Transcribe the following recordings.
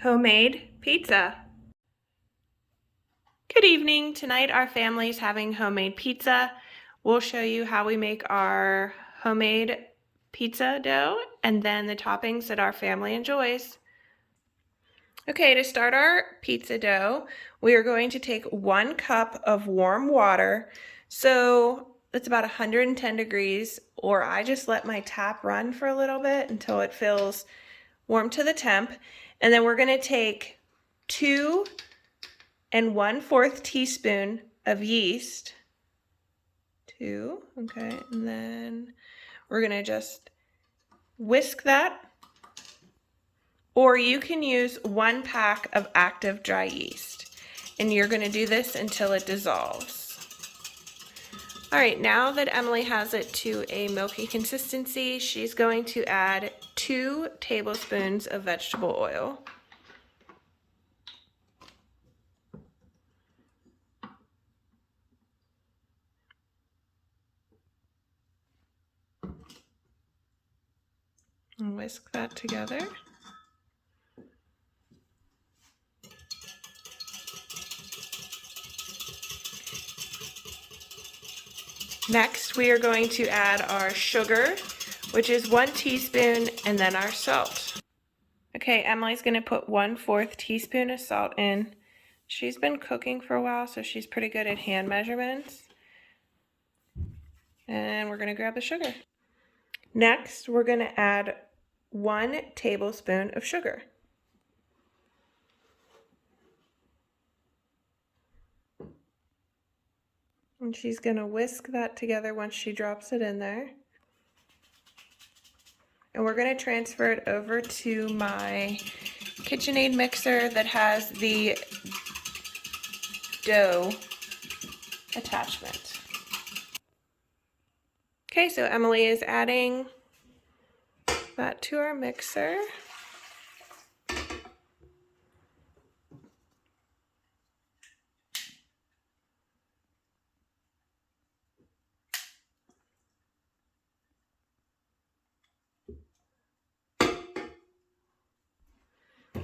homemade pizza. Good evening. Tonight our family is having homemade pizza. We'll show you how we make our homemade pizza dough and then the toppings that our family enjoys. Okay, to start our pizza dough, we are going to take 1 cup of warm water. So it's about 110 degrees, or I just let my tap run for a little bit until it feels warm to the temp. And then we're going to take 2 1/4 teaspoon of yeast. 2, okay, and then we're going to just whisk that. Or you can use 1 pack of active dry yeast. And you're going to do this until it dissolves. All right, now that Emily has it to a milky consistency, she's going to add 2 tablespoons of vegetable oil. And whisk that together. Next, we are going to add our sugar, which is 1 teaspoon, and then our salt. Okay, Emily's going to put 1/4 teaspoon of salt in. She's been cooking for a while, so she's pretty good at hand measurements. And we're going to grab the sugar. Next, we're going to add 1 tablespoon of sugar. And she's going to whisk that together once she drops it in there. And we're going to transfer it over to my KitchenAid mixer that has the dough attachment. Okay, so Emily is adding that to our mixer.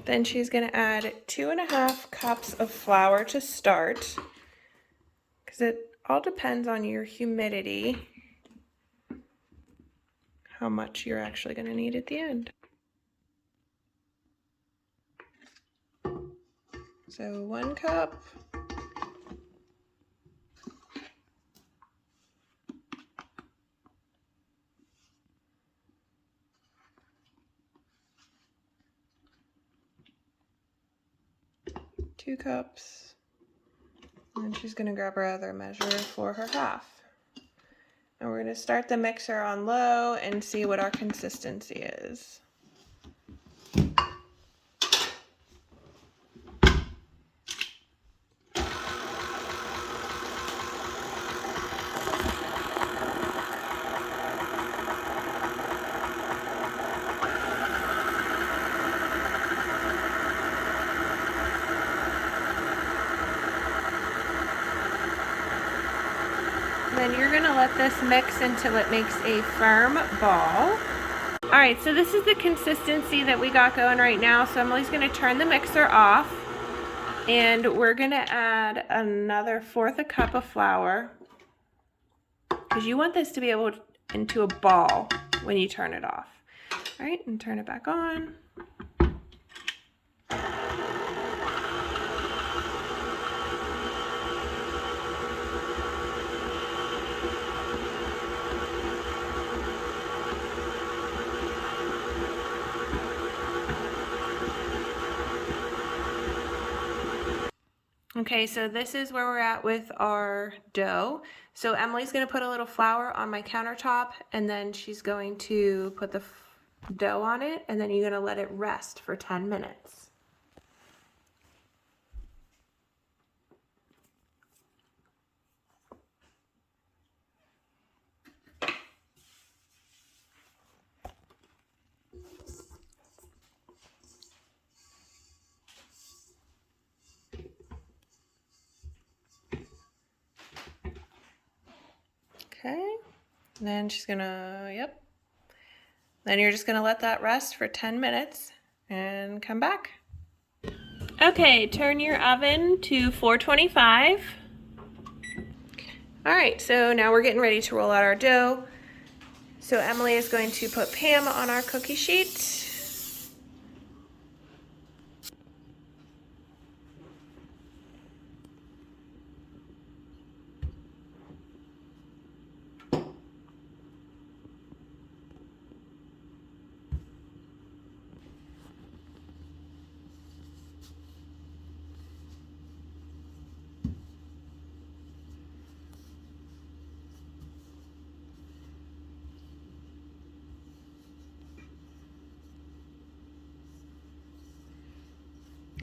Then she's going to add 2½ cups of flour to start, because it all depends on your humidity, how much you're actually going to need at the end. So 1 cup. Two cups. And she's going to grab her other measure for her half. And we're going to start the mixer on low and see what our consistency is. Then you're going to let this mix until it makes a firm ball. All right, so this is the consistency that we got going right now. So Emily's going to turn the mixer off, and we're going to add another 1/4 cup of flour, because you want this to be able to into a ball when you turn it off. All right, and turn it back on. Okay, so this is where we're at with our dough. So Emily's going to put a little flour on my countertop, and then she's going to put the dough on it, and then you're going to let it rest for 10 minutes. Okay, then she's gonna, yep. Then you're just gonna let that rest for 10 minutes and come back. Okay, turn your oven to 425. All right, so now we're getting ready to roll out our dough. So Emily is going to put Pam on our cookie sheet.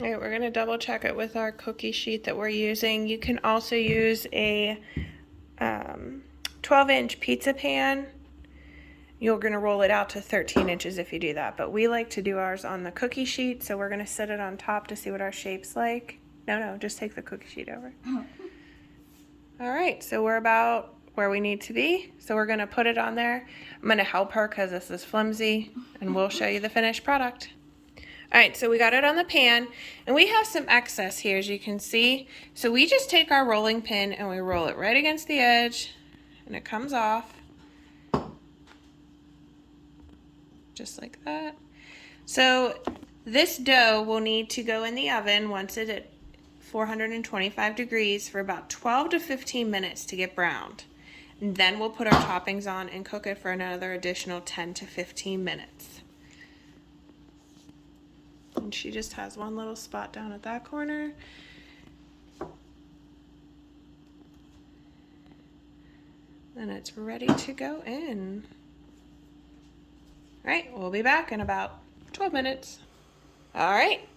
All right, we're gonna double check it with our cookie sheet that we're using. You can also use a 12-inch pizza pan. You're gonna roll it out to 13 inches if you do that, but we like to do ours on the cookie sheet, so we're gonna set it on top to see what our shape's like. No, just take the cookie sheet over. All right, so we're about where we need to be, so we're gonna put it on there. I'm gonna help her because this is flimsy, and we'll show you the finished product. All right, so we got it on the pan, and we have some excess here, as you can see. So we just take our rolling pin and we roll it right against the edge, and it comes off. Just like that. So this dough will need to go in the oven once it's at 425 degrees for about 12 to 15 minutes to get browned. And then we'll put our toppings on and cook it for another additional 10 to 15 minutes. And she just has one little spot down at that corner. And it's ready to go in. All right, we'll be back in about 12 minutes. All right,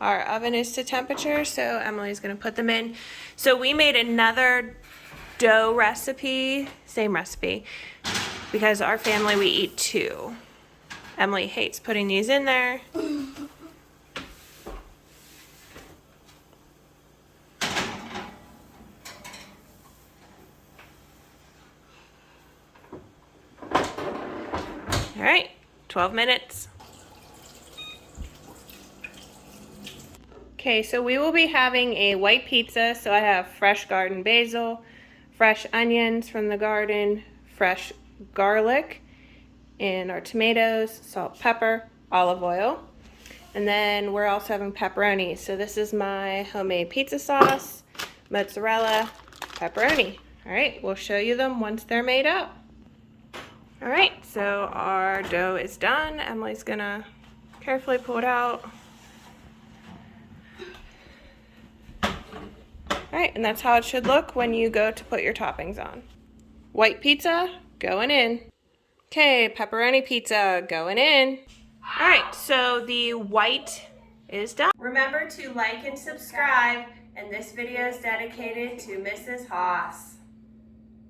our oven is to temperature, so Emily's gonna put them in. So we made another dough recipe, same recipe, because our family, we eat 2. Emily hates putting these in there. All right, 12 minutes. Okay, so we will be having a white pizza. So I have fresh garden basil, fresh onions from the garden, fresh garlic, and our tomatoes, salt, pepper, olive oil. And then we're also having pepperoni. So this is my homemade pizza sauce, mozzarella, pepperoni. All right, we'll show you them once they're made up. All right, so our dough is done. Emily's gonna carefully pull it out. All right, and that's how it should look when you go to put your toppings on. White pizza, going in. Okay, pepperoni pizza, going in. All right, so the white is done. Remember to like and subscribe, and this video is dedicated to Mrs. Haas.